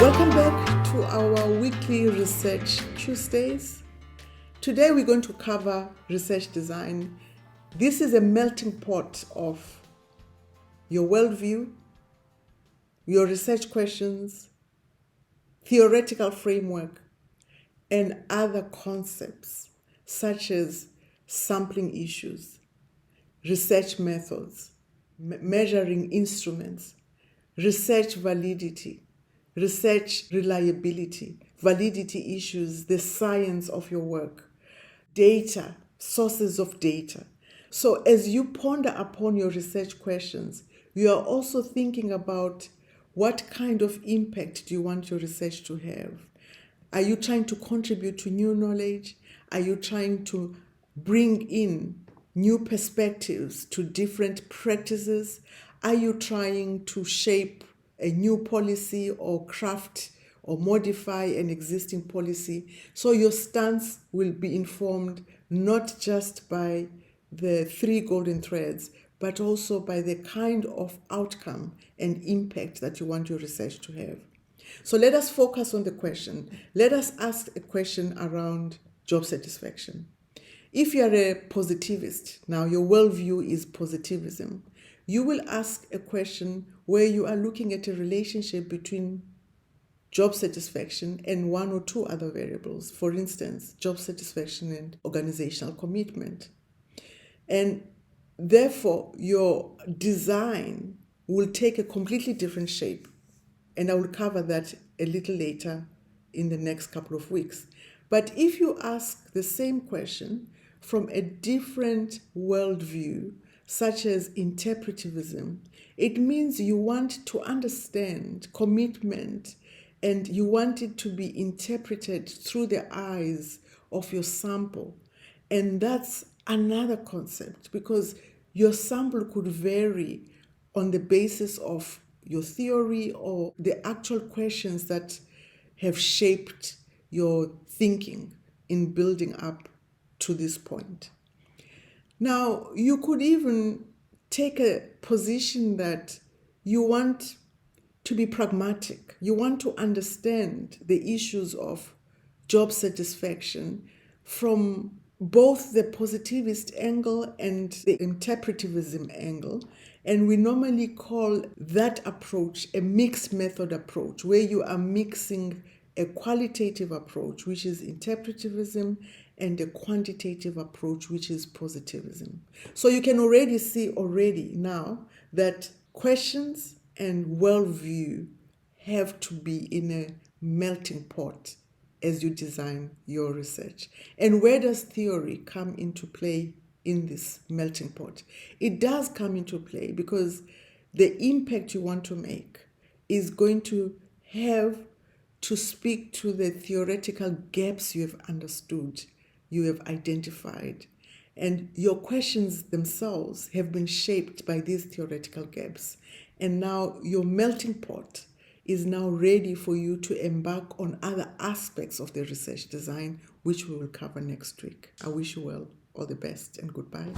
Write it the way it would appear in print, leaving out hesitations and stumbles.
Welcome back to our weekly Research Tuesdays. Today we're going to cover research design. This is a melting pot of your worldview, your research questions, theoretical framework, and other concepts such as sampling issues, research methods, measuring instruments, research validity, research reliability, validity issues, the science of your work, data, sources of data. So as you ponder upon your research questions, you are also thinking about what kind of impact do you want your research to have? Are you trying to contribute to new knowledge? Are you trying to bring in new perspectives to different practices? Are you trying to shape a new policy or craft or modify an existing policy? So your stance will be informed not just by the three golden threads, but also by the kind of outcome and impact that you want your research to have. So let us focus on the question. Let us ask a question around job satisfaction. If you are a positivist, now your worldview is positivism, you will ask a question where you are looking at a relationship between job satisfaction and one or two other variables. For instance, job satisfaction and organizational commitment. And therefore, your design will take a completely different shape. And I will cover that a little later in the next couple of weeks. But if you ask the same question from a different worldview, such as interpretivism, it means you want to understand commitment and you want it to be interpreted through the eyes of your sample. And that's another concept because your sample could vary on the basis of your theory or the actual questions that have shaped your thinking in building up to this point. Now, you could even take a position that you want to be pragmatic. You want to understand the issues of job satisfaction from both the positivist angle and the interpretivism angle. And we normally call that approach a mixed method approach, where you are mixing a qualitative approach, which is interpretivism, and a quantitative approach, which is positivism. So you can already see now that questions and worldview have to be in a melting pot as you design your research. And where does theory come into play in this melting pot? It does come into play because the impact you want to make is going to have to speak to the theoretical gaps you have understood, you have identified. And your questions themselves have been shaped by these theoretical gaps. And now your melting pot is now ready for you to embark on other aspects of the research design, which we will cover next week. I wish you well, all the best, and goodbye.